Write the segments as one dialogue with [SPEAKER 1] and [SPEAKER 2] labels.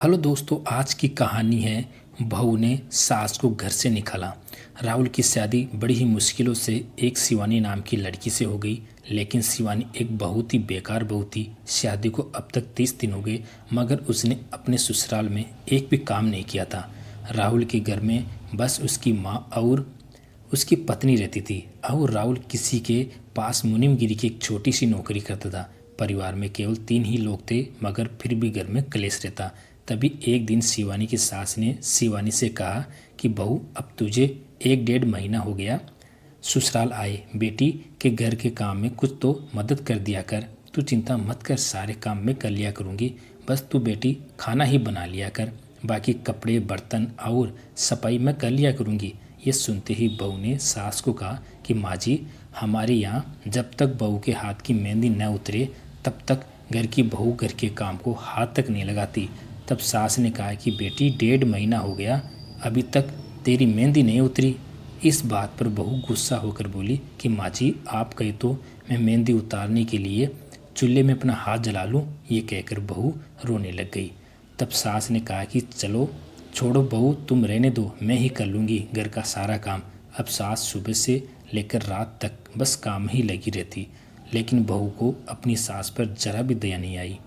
[SPEAKER 1] Hello दोस्तों, आज की कहानी है बहू ने सास को घर से निकाला। राहुल की शादी बड़ी ही मुश्किलों से एक शिवानी नाम की लड़की से हो गई। लेकिन शिवानी एक बहुत ही बेकार बहू थी। शादी को अब तक 30 दिन हो गए, मगर उसने अपने ससुराल में एक भी काम नहीं किया था। राहुल के घर में बस उसकी माँ और उसकी पत्नी रहती थी और राहुल किसी के पास मुनीमगिरी की एक छोटी सी नौकरी करता था। परिवार में केवल 3 ही लोग थे, मगर फिर भी घर में क्लेश रहता। तभी एक दिन शिवानी की सास ने शिवानी से कहा कि बहू, अब तुझे 1 डेढ़ महीना हो गया ससुराल आए, बेटी के घर के काम में कुछ तो मदद कर दिया कर। तू चिंता मत कर, सारे काम मैं कर लिया करूँगी। बस तू बेटी खाना ही बना लिया कर, बाकी कपड़े बर्तन और सफाई मैं कर लिया करूँगी। ये सुनते ही बहू ने सास को कहा कि माँ जी, हमारे यहाँ जब तक बहू के हाथ की मेहंदी न उतरे तब तक घर की बहू घर के काम को हाथ तक नहीं लगाती। तब सास ने कहा कि बेटी, 1.5 महीना हो गया, अभी तक तेरी मेहंदी नहीं उतरी। इस बात पर बहू गुस्सा होकर बोली कि माँ जी, आप कहे तो मैं मेहंदी उतारने के लिए चूल्हे में अपना हाथ जला लूँ। ये कहकर बहू रोने लग गई। तब सास ने कहा कि चलो छोड़ो बहू, तुम रहने दो, मैं ही कर लूँगी घर का सारा काम। अब सास सुबह से लेकर रात तक बस काम ही लगी रहती, लेकिन बहू को अपनी सास पर जरा भी दया नहीं आई।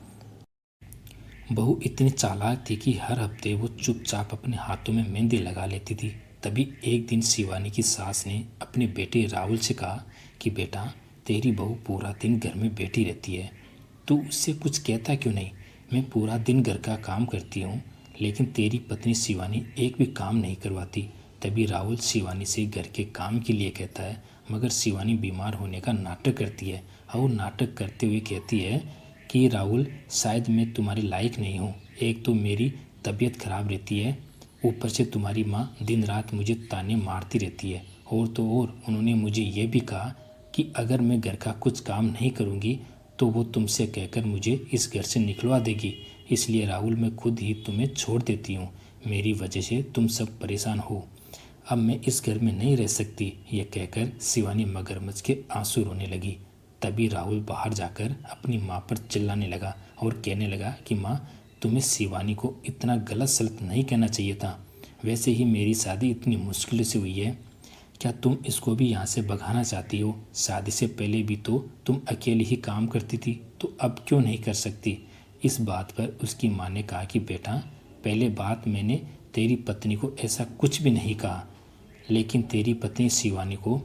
[SPEAKER 1] बहू इतनी चालाक थी कि हर हफ्ते वो चुपचाप अपने हाथों में मेहंदी लगा लेती थी। तभी एक दिन शिवानी की सास ने अपने बेटे राहुल से कहा कि बेटा, तेरी बहू पूरा दिन घर में बैठी रहती है, तू उससे कुछ कहता क्यों नहीं? मैं पूरा दिन घर का काम करती हूँ, लेकिन तेरी पत्नी शिवानी एक भी काम नहीं करवाती। तभी राहुल शिवानी से घर के काम के लिए कहता है, मगर शिवानी बीमार होने का नाटक करती है और नाटक करते हुए कहती है कि राहुल, शायद मैं तुम्हारे लायक नहीं हूँ। एक तो मेरी तबीयत खराब रहती है, ऊपर से तुम्हारी माँ दिन रात मुझे ताने मारती रहती है। और तो और उन्होंने मुझे ये भी कहा कि अगर मैं घर का कुछ काम नहीं करूँगी तो वो तुमसे कहकर मुझे इस घर से निकलवा देगी। इसलिए राहुल, मैं खुद ही तुम्हें छोड़ देती हूँ। मेरी वजह से तुम सब परेशान हो। अब मैं इस घर में नहीं रह सकती। ये कहकर शिवानी मगरमच्छ के आंसू रोने लगी। तभी राहुल बाहर जाकर अपनी माँ पर चिल्लाने लगा और कहने लगा कि माँ, तुम्हें शिवानी को इतना गलत सलत नहीं कहना चाहिए था। वैसे ही मेरी शादी इतनी मुश्किल से हुई है, क्या तुम इसको भी यहाँ से भगाना चाहती हो? शादी से पहले भी तो तुम अकेली ही काम करती थी, तो अब क्यों नहीं कर सकती? इस बात पर उसकी माँ ने कहा कि बेटा, पहले बात, मैंने तेरी पत्नी को ऐसा कुछ भी नहीं कहा, लेकिन तेरी पत्नी शिवानी को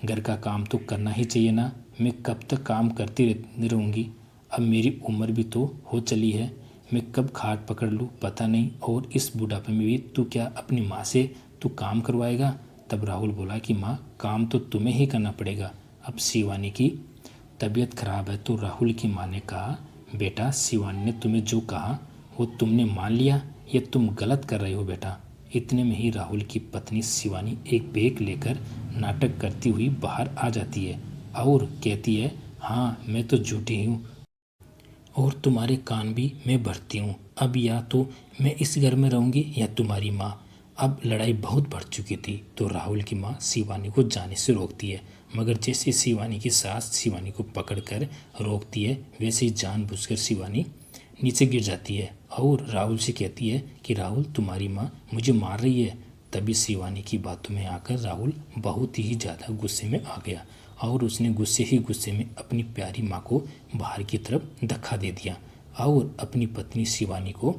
[SPEAKER 1] घर का काम तो करना ही चाहिए ना। मैं कब तक काम करती रहूँगी? अब मेरी उम्र भी तो हो चली है, मैं कब खाट पकड़ लूँ पता नहीं। और इस बुढ़ापे में भी तू क्या अपनी माँ से तू काम करवाएगा? तब राहुल बोला कि माँ, काम तो तुम्हें ही करना पड़ेगा। अब शिवानी की तबीयत खराब है। तो राहुल की माँ ने कहा, बेटा, शिवानी ने तुम्हें जो कहा वो तुमने मान लिया, ये तुम गलत कर रहे हो बेटा। इतने में ही राहुल की पत्नी शिवानी एक बैग लेकर नाटक करती हुई बाहर आ जाती है और कहती है, हाँ, मैं तो झूठी हूँ और तुम्हारे कान भी मैं भरती हूँ। अब या तो मैं इस घर में रहूँगी या तुम्हारी माँ। अब लड़ाई बहुत बढ़ चुकी थी, तो राहुल की माँ शिवानी को जाने से रोकती है, मगर जैसे शिवानी की सास शिवानी को पकड़कर रोकती है, वैसे ही जानबूझकर शिवानी नीचे गिर जाती है और राहुल से कहती है कि राहुल, तुम्हारी माँ मुझे मार रही है। तभी शिवानी की बातों में आकर राहुल बहुत ही ज़्यादा गुस्से में आ गया और उसने गुस्से ही गुस्से में अपनी प्यारी माँ को बाहर की तरफ धक्का दे दिया और अपनी पत्नी शिवानी को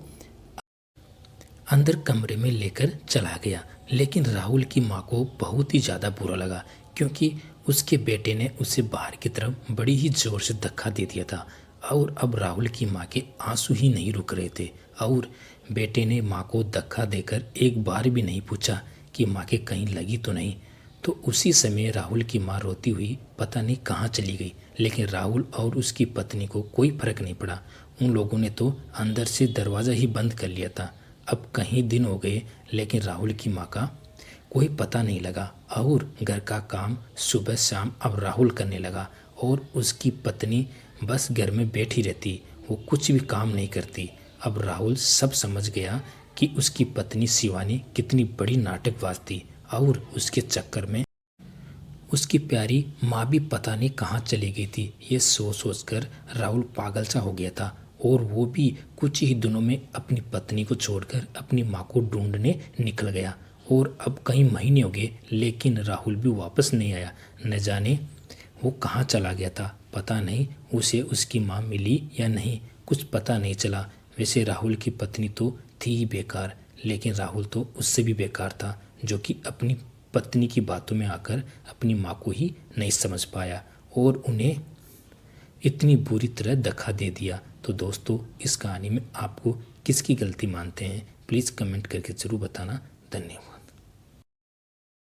[SPEAKER 1] अंदर कमरे में लेकर चला गया। लेकिन राहुल की माँ को बहुत ही ज़्यादा बुरा लगा, क्योंकि उसके बेटे ने उसे बाहर की तरफ बड़ी ही ज़ोर से धक्का दे दिया था और अब राहुल की माँ के आंसू ही नहीं रुक रहे थे। और बेटे ने माँ को धक्का देकर एक बार भी नहीं पूछा कि माँ के कहीं लगी तो नहीं। तो उसी समय राहुल की माँ रोती हुई पता नहीं कहाँ चली गई। लेकिन राहुल और उसकी पत्नी को कोई फर्क नहीं पड़ा। उन लोगों ने तो अंदर से दरवाज़ा ही बंद कर लिया था। अब कहीं दिन हो गए, लेकिन राहुल की माँ का कोई पता नहीं लगा और घर का काम सुबह शाम अब राहुल करने लगा और उसकी पत्नी बस घर में बैठी रहती, वो कुछ भी काम नहीं करती। अब राहुल सब समझ गया कि उसकी पत्नी शिवानी कितनी बड़ी नाटकबाज थी और उसके चक्कर में उसकी प्यारी माँ भी पता नहीं कहाँ चली गई थी। ये सोच सोच कर राहुल पागल सा हो गया था और वो भी कुछ ही दिनों में अपनी पत्नी को छोड़कर अपनी माँ को ढूंढने निकल गया। और अब कई महीने हो गए लेकिन राहुल भी वापस नहीं आया। न जाने वो कहाँ चला गया था, पता नहीं उसे उसकी माँ मिली या नहीं, कुछ पता नहीं चला। वैसे राहुल की पत्नी तो थी ही बेकार, लेकिन राहुल तो उससे भी बेकार था, जो कि अपनी पत्नी की बातों में आकर अपनी माँ को ही नहीं समझ पाया और उन्हें इतनी बुरी तरह धक्का दे दिया। तो दोस्तों, इस कहानी में आपको किसकी गलती मानते हैं, प्लीज़ कमेंट करके ज़रूर बताना। धन्यवाद।